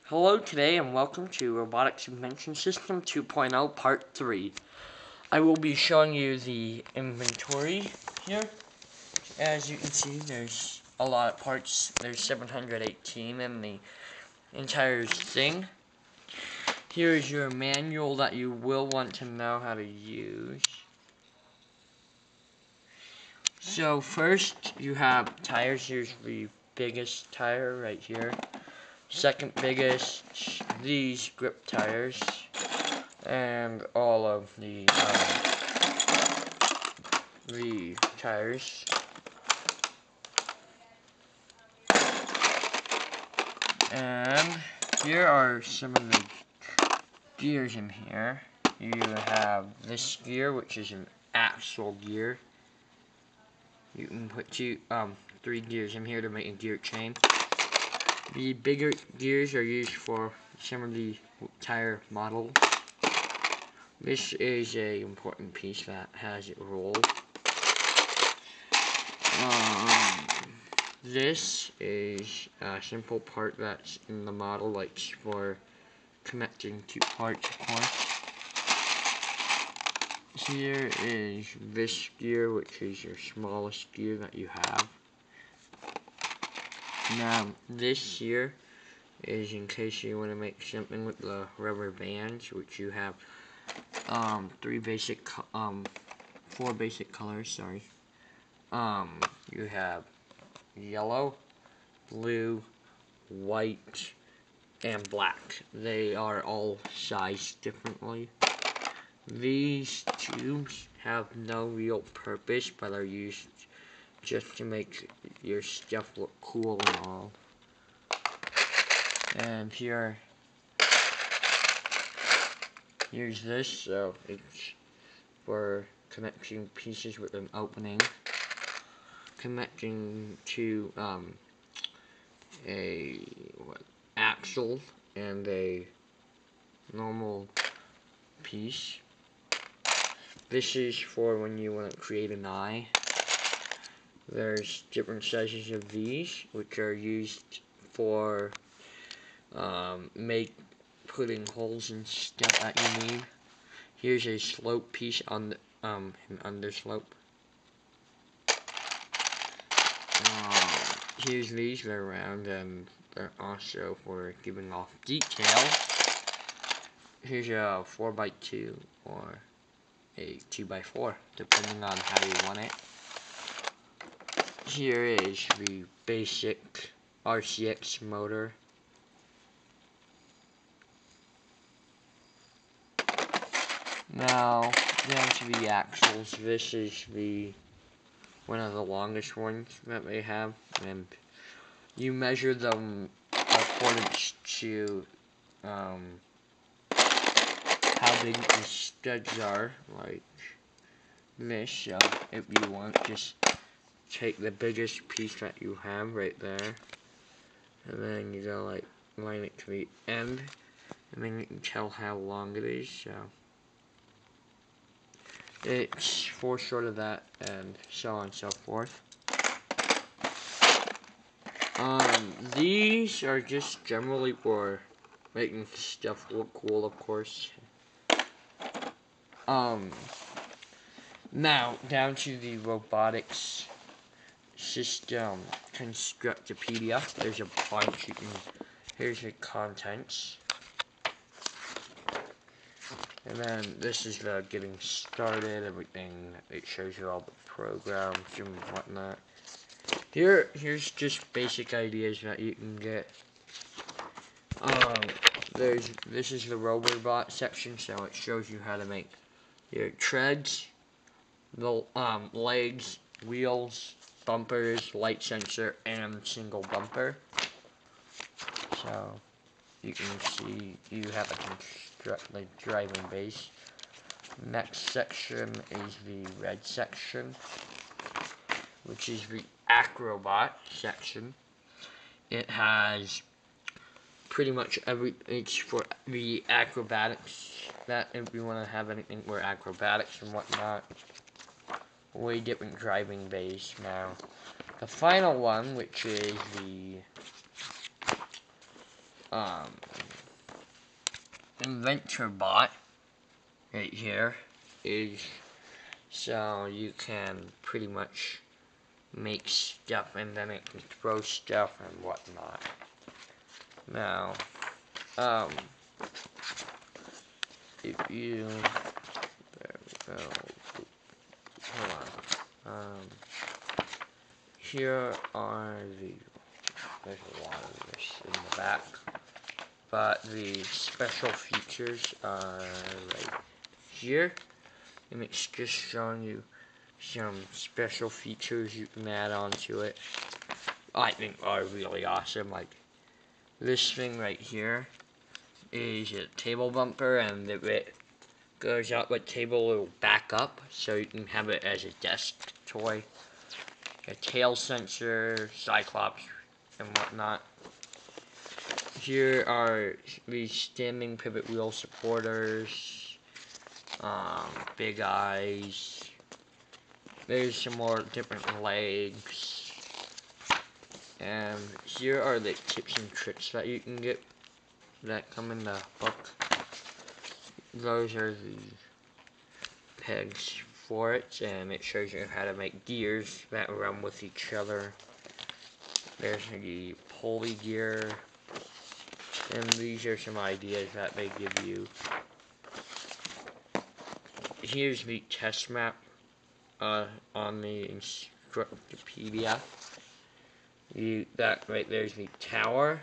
Hello today and welcome to Robotics Invention System 2.0 Part 3. I will be showing you the inventory here. As you can see, there's a lot of parts. There's 718 in the entire thing. Here is your manual that you will want to know how to use. So first you have tires. Here's the biggest tire right here. Second biggest, these grip tires, and all of the tires. And here are some of the gears in here. You have this gear, which is an axle gear. You can put three gears in here to make a gear chain. The bigger gears are used for some of the tire models. This is an important piece that has it rolled. This is a simple part that's in the model, like for connecting two parts, of course. Here is this gear, which is your smallest gear that you have. Now, this here is in case you want to make something with the rubber bands, which you have four basic colors, sorry. You have yellow, blue, white, and black. They are all sized differently. These tubes have no real purpose, but are used just to make your stuff look cool and all. And here's this, so it's for connecting pieces with an opening, connecting to a axle and a normal piece. This is for when you want to create an eye. There's different sizes of these, which are used for putting holes and stuff that you need. Here's a slope piece on the an underslope. Here's these, they're round and they're also for giving off detail. Here's a 4x2 or a 2x4, depending on how you want it. Here is the basic RCX motor. Now, down to the axles. This is one of the longest ones that they have, and you measure them according to how big the studs are, like this. So if you want, just take the biggest piece that you have right there, and then you go like line it to the end, and then you can tell how long it is. So it's for short of that, and so on and so forth. These are just generally for making stuff look cool, of course. Now, down to the robotics system Constructopedia. There's a bunch. Here's the contents. And then this is the getting started, everything. It shows you all the programs and whatnot. Here's just basic ideas that you can get. This is the robot section, so it shows you how to make your treads, the legs, wheels, bumpers, light sensor, and single bumper. So you can see you have to construct the driving base. Next section is the red section, which is the Acrobot section. It has pretty much it's for the acrobatics, that if you want to have anything for acrobatics and whatnot. Way different driving base. Now, the final one, which is the um, inventor bot right here is so you can pretty much make stuff and then it can throw stuff and whatnot. Now, if you, there we go, hold on, here are there's a lot of this in the back, but the special features are right here, and it's just showing you some special features you can add on to it. I think are really awesome. Like this thing right here is a table bumper, and if it goes out the table, it will back up, so you can have it as a desk toy. A tail sensor, Cyclops, and whatnot. Here are the standing pivot wheel supporters, big eyes. There's some more different legs. And here are the tips and tricks that you can get that come in the book. Those are the pegs for it, and it shows you how to make gears that run with each other. There's the pulley gear, and these are some ideas that they give you. Here's the test map on the Instructopedia. That right there's the tower,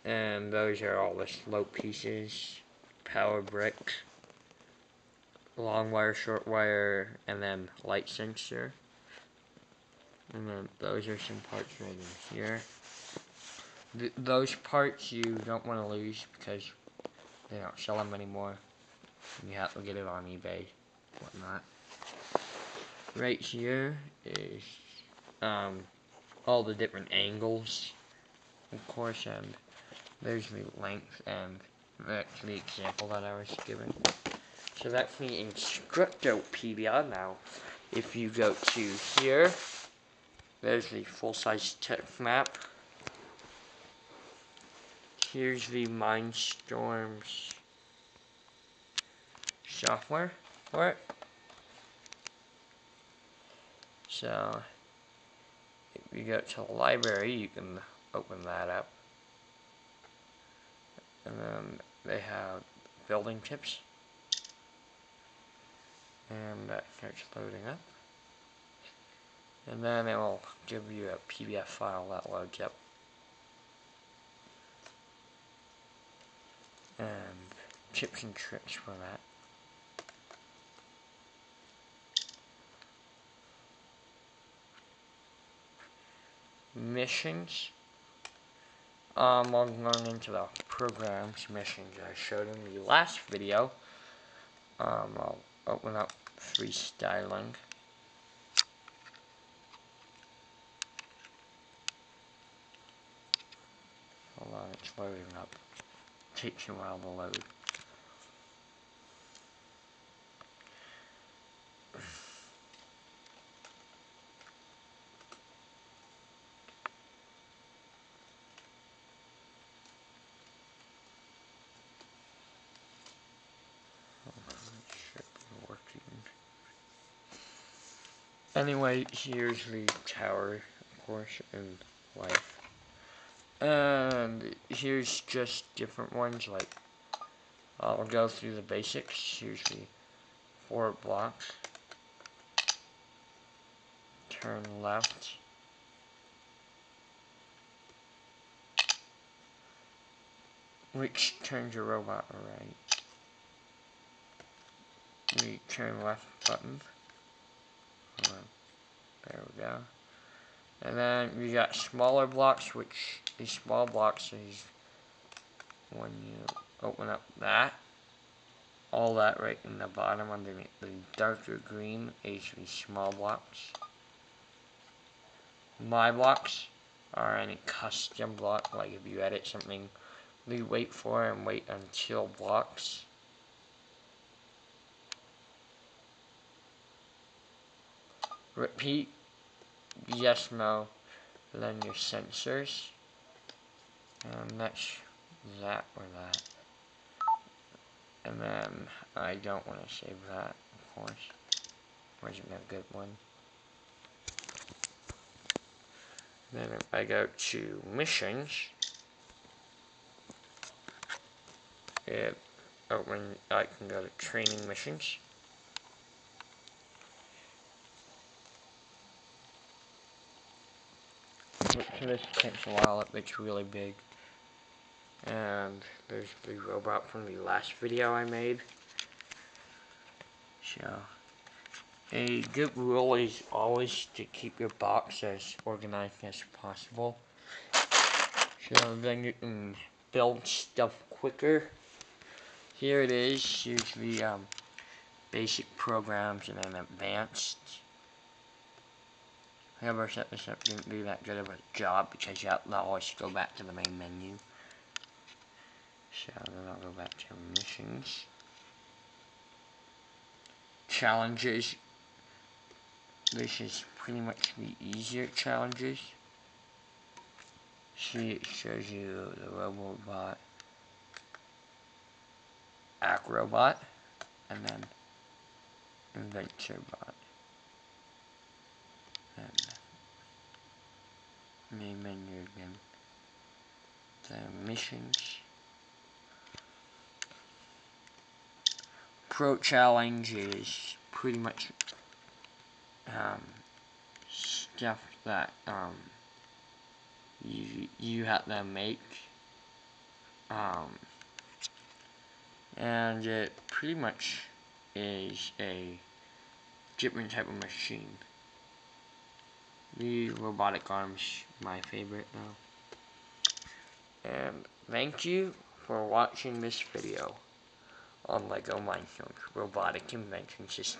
and those are all the slope pieces, power brick, long wire, short wire, and then light sensor. And then those are some parts right in here. Those parts you don't want to lose because they don't sell them anymore. You have to get it on eBay, whatnot. Right here is all the different angles, of course, and there's the length, and that's the example that I was given. So that's the Instructopedia. Now, if you go to here, there's the full-size text map. Here's the Mindstorms software for it. So, if you go to the library, you can open that up. And then they have building tips. And that starts loading up. And then it will give you a PDF file that loads up. And tips and tricks for that. Missions. I'll go into the programs missions I showed in the last video. I'll open up freestyling. Hold on, it's loading up. Takes a while to load. Anyway, here's the tower, of course, in life. And here's just different ones, like, I'll go through the basics. Here's the 4 blocks. Turn left. Which turns your robot right. The turn left button. There we go. And then we got smaller blocks, which these small blocks is when you open up that, all that right in the bottom underneath the darker green is the small blocks. My blocks are any custom block, like if you edit something, we wait for and wait until blocks. Repeat, yes, no, and then your sensors. That's that or that. And then I don't want to save that, of course. Wasn't a good one. Then if I go to missions, I can go to training missions. This takes a while, it's really big. And there's the robot from the last video I made. So, a good rule is always to keep your box as organized as possible. So then you can build stuff quicker. Here it is. Here's the basic programs and then advanced. Whoever set this up didn't do that good of a job because you have to always go back to the main menu. So then I'll go back to missions. Challenges. This is pretty much the easier challenges. See, it shows you the robot, Acrobot, and then Inventorbot. And main menu again. The missions. Pro challenge is pretty much stuff that you have to make, and it pretty much is a different type of machine. The robotic arm's my favorite though. And thank you for watching this video on LEGO Mindstorms Robotic Invention System.